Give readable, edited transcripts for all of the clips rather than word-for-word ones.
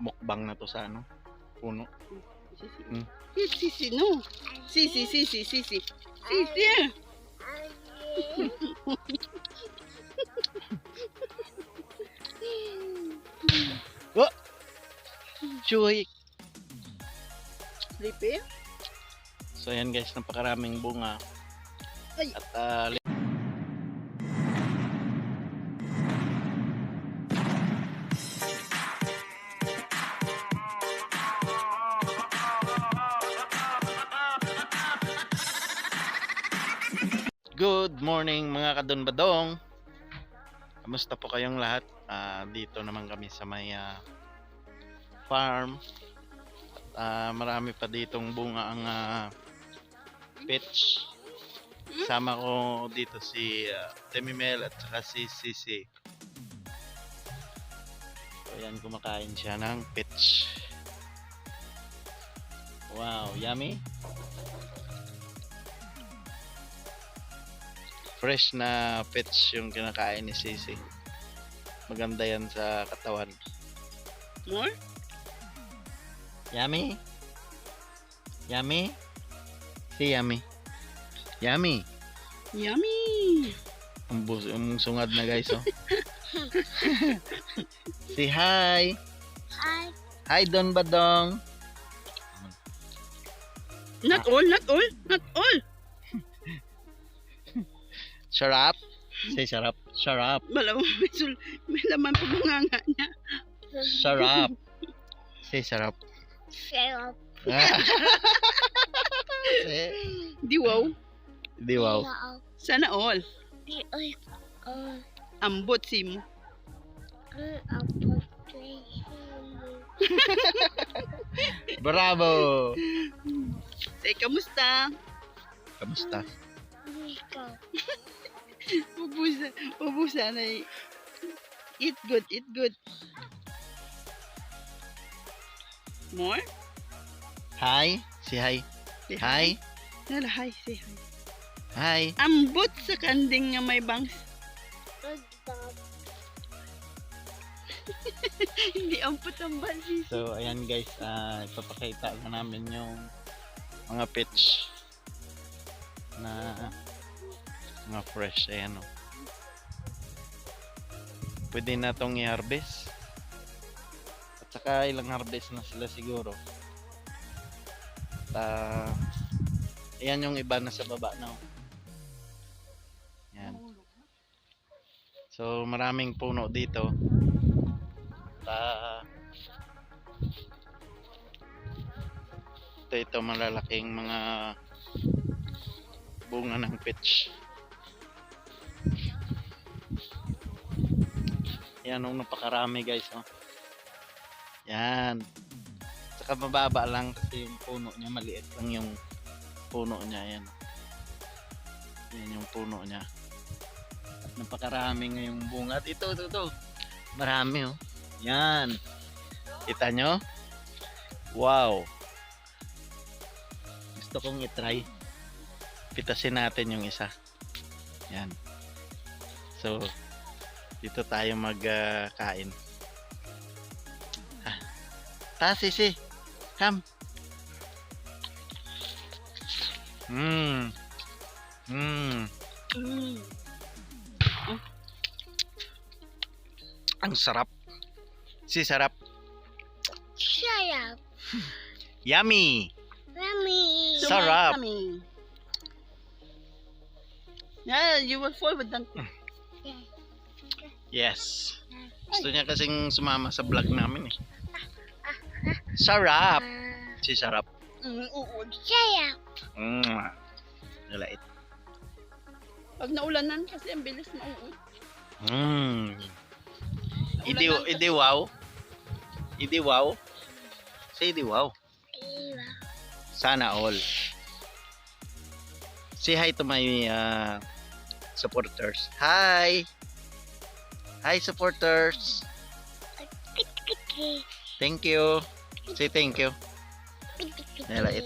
Mukbang na to sa ano? Puno. Sisi, no? Sisi. Sisi. Oh! Chuy! Sleepy? So ayan guys, napakaraming bunga. Ay. At good morning mga kadon-badong. Kamusta po kayong lahat? Dito naman kami sa may farm. Marami pa ditong bunga ang peach. Sama ko dito si Temimel at saka si Sisi. So ayan, kumakain siya ng peach. Wow, yummy. Fresh na peach yung kinakain ni Sisi. Maganda yan sa katawan. More? Yummy? Yummy? Si yummy. Yummy. Yummy! Ang sungad na guys, oh. Say hi. Hi. Hi Don Badong. Not all. Sarap. Say sarap. Sarap. Malamang may laman pa bunganga niya. Sarap. Say sarap. Syrup. Say. Diwaw. Di wow. Sana all. Ay, Ambot simo. Bravo. Say, kamusta? Kamusta? Ubusa na eat good. More? Hi. Say hi. Say Hi. Nala, hi. Say hi. Hi. Ambot sa kanding nga may bangs. Hindi ampot ang bansis. So ayan guys, ipapakita na namin yung mga peach na mga fresh. Ayan, oh. Pwede na itong i-harvest. At saka ilang harvest na sila siguro. At ayan yung iba na sa baba na, oh. Ayan. So maraming puno dito. Ito malalaking mga bunga ng peach. Yan, napakarami guys, oh. Yan. Saka mababa lang kasi yung puno niya, maliit lang yung puno niya. Yan. Yan yung puno niya. At napakarami ngayong bunga. At ito. Marami, oh. Yan. Kita nyo? Wow. Gusto kong i-try. Pitasin natin yung isa. Yan. So, dito tayo magkain. Sisi. Come. Ang sarap. Sarap. Syrup. Yummy. Yummy. Sarap. Yeah, you will fall with them. Yes. Gusto niya kasing sumama sa vlog namin, eh. Sarap. Sarap. Syrup. Nalait. Pag naulanan kasi ang bilis mauud. Idi wow. Idi wow. Say idi wow. Sana all. Say hi to my supporters. Hi. Hi supporters. Thank you. Say thank you. Nalait.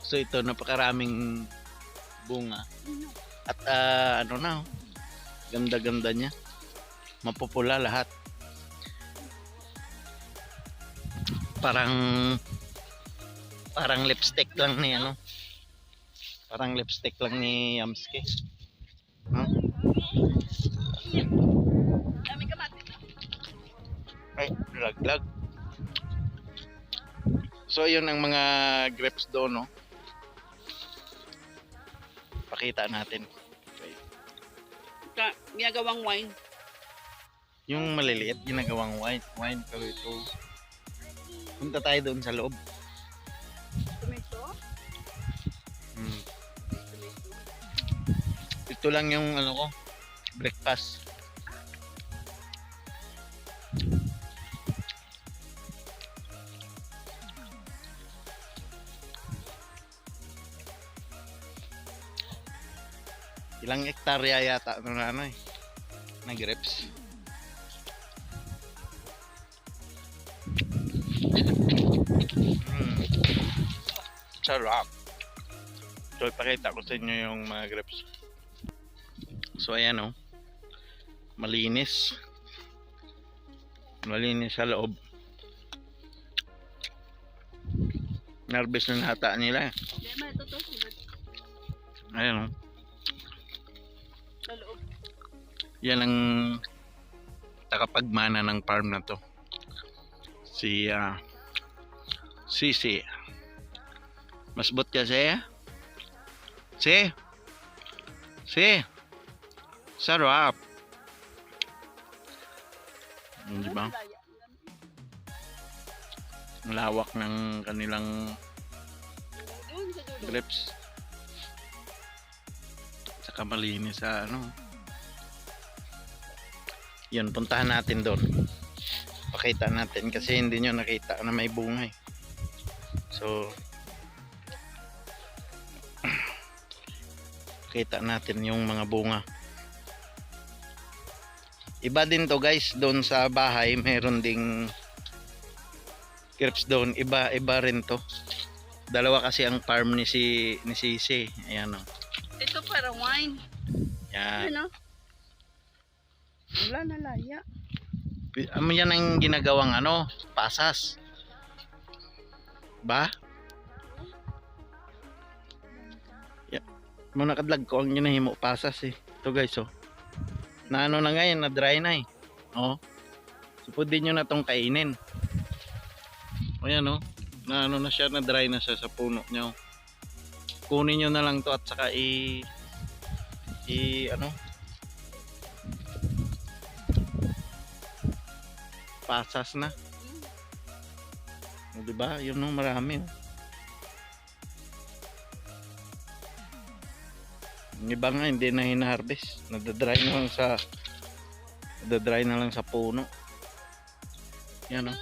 So ito, napakaraming bunga. At ano na, oh, ganda-ganda niya. Mapupula lahat. Parang lipstick lang ni ano. Parang lipstick lang ni Yamski. Huh? Dami kamatis. Ay, laglag. So, yun ang mga grapes doon, no? Pakita natin. Ginagawang wine. Yung maliliit, ginagawang wine. Pero ito, punta tayo doon sa loob. Tomato. Hmm. Tomato. Ito lang yung ano ko, breakfast. Ilang hektarya yata na ano eh, na grapes. Sarap. So, ipakita ko sa inyo yung mga grapes. So, ayan oh. Malinis. Malinis sa loob. Narbis na nata nila eh. Hindi, may ito to. Ayan oh. Sa loob. Yan ang takapagmana ng farm na to. Si Sisi. Masbot ka siya? Si? Sarap. Di ba? Ang lawak ng kanilang Doon sa dulo. grapes. Saka malinis sa ano. Yun, puntahan natin doon. Pakita natin kasi hindi nyo nakita na may bunga eh. So, kita natin yung mga bunga. Iba din to guys, doon sa bahay meron ding grapes doon. Iba rin to. Dalawa kasi ang farm ni Sisi. Ayan o. Ito para wine. Yan. Ano? Wala na laya. Yan ang ginagawang ano, pasas. Ba? Mga nakadlag ko ang ginahimo pasas eh. Ito guys oh. Na ano na ngayon, na dry na eh. Oh. So pwede nyo na tong kainin. O yan oh. Na ano na siya, na dry na siya sa puno nyo. Kunin nyo na lang to at saka ano, pasas na. O diba? Yun no, marami oh. Yung iba nga hindi na hina-harvest, nadadry na lang sa puno. Yan o.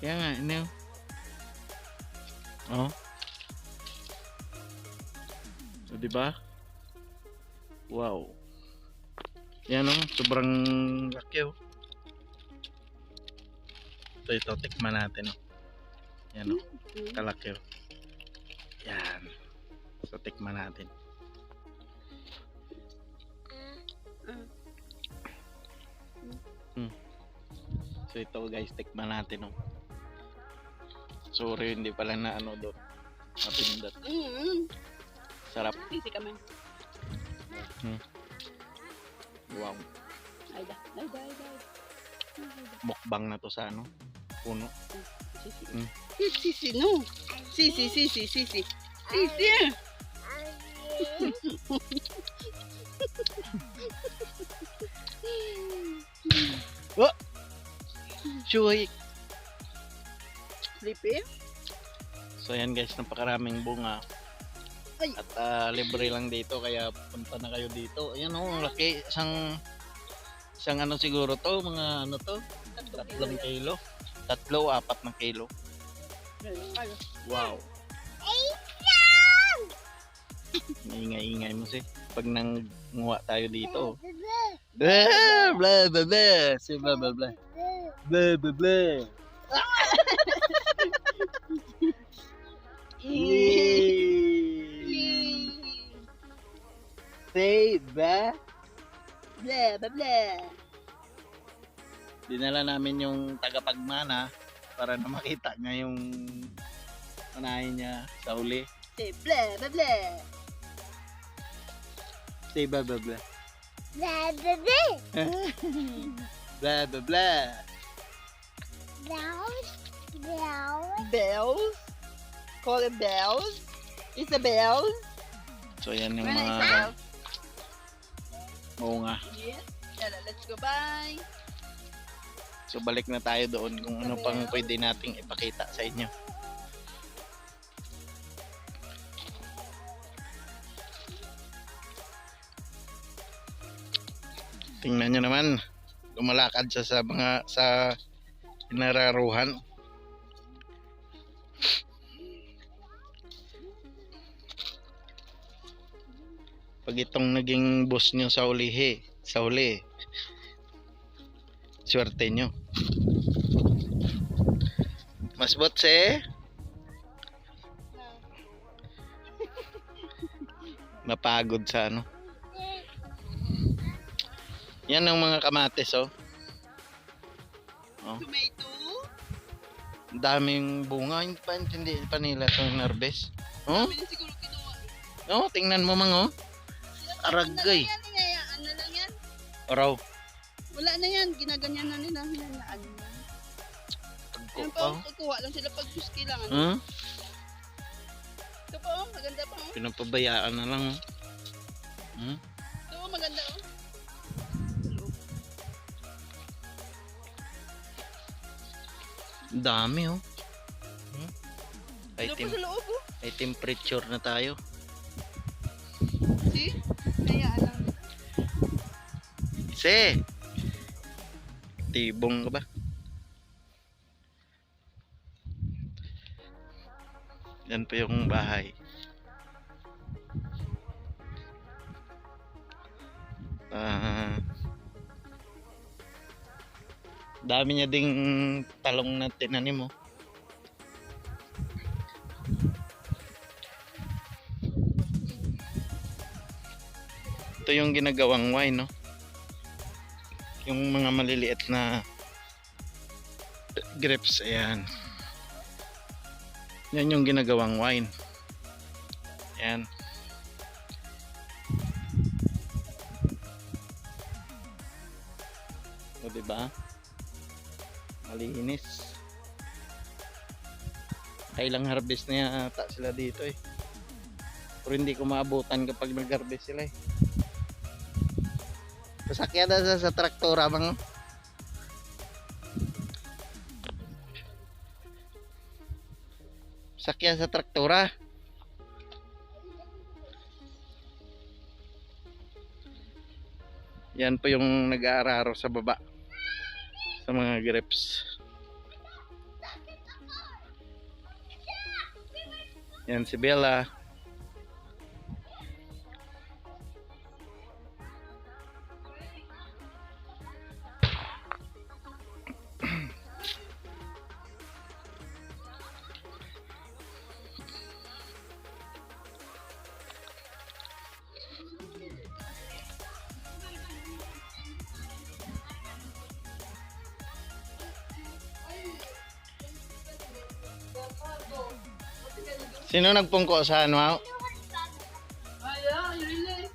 Yan nga, ini o. Oh. So, diba? Wow. Yan o, sobrang laki o. Ito, tikman natin o. Yan o. Kalaki. Yan. So, tikman natin. So, ito guys, tikman natin. Oh. Sorry, hindi pala na ano doon. Napindot. Sarap. Sisi kami. Wow. Ay da. Mukbang na to sa ano? Puno. Sisi no. Sisi. Sisi. Oh! Chuy! Sleepy? So yan guys, napakaraming bunga. Ay. At libre lang dito, kaya punta na kayo dito. Ayan o, ang laki. Isang ano siguro to, mga ano to? 3 kilo. 3-4 na kilo. Wow. Ingay-ingay mo si. Pag nanguha tayo dito. Blah blah blah blah. Si blah blah blah. Blah blah blah. Diba? Blah, blah, blah. Dinala namin yung tagapagmana para na makita niya yung unahin niya sa uli. Say blah, blah, blah. Say blah blah blah. Blah, blah, blah. Blah blah blah. Bells. Bells. Bells. Call it bells. It's a bells. So yan yung When it's a mga bells. oo nga. Yes. Yala, let's go. Bye. So balik na tayo doon kung ano pang pwede nating ipakita sa inyo. Tingnan nyo naman, lumalakad siya sa mga sa nararuhan. Pag itong naging boss nyo sa uli, swerte nyo. Mas botse. Napagod sa ano. Yan ang mga kamatis, oh. Oh. Tomato. Ang daming bunga. Hindi pa nila itong harvest. Oh, Kami na siguro kinuha. oh, tingnan mo mang, oh. Aragay. Yan, hinayaan na lang yan. Araw. Wala na yan. Ginaganyan na nila. Hinayaan na. Yan pa, Oh. kukuha lang sila pag gusto kailangan. Huh? Ito pa, oh. Maganda pa, oh. Pinapabayaan na lang, oh. Hmm? Ito, oh. Maganda, oh. Ang dami, oh. Hmm? Ay, Ito pa sa loob, oh. ay temperature na tayo. See? Hinayaan lang nila. Se! Tibong ka ba? Yan pa yung bahay. Dami niya ding talong na tinanim mo. Ito yung ginagawang wine, no? Yung mga maliliit na grapes, ayan. Yan yung ginagawang wine. Ayan. O, diba? Malinis. Kailang harvest na yata sila dito, eh. Pero hindi ko maabutan kapag nag-harvest sila, eh. Pasakyan na sa traktora, bang. Sakyan sa traktora. Yan po yung nag-aararo sa baba sa mga grapes. Yan si Bella. Sino nagpungko sa ano? Ay, really?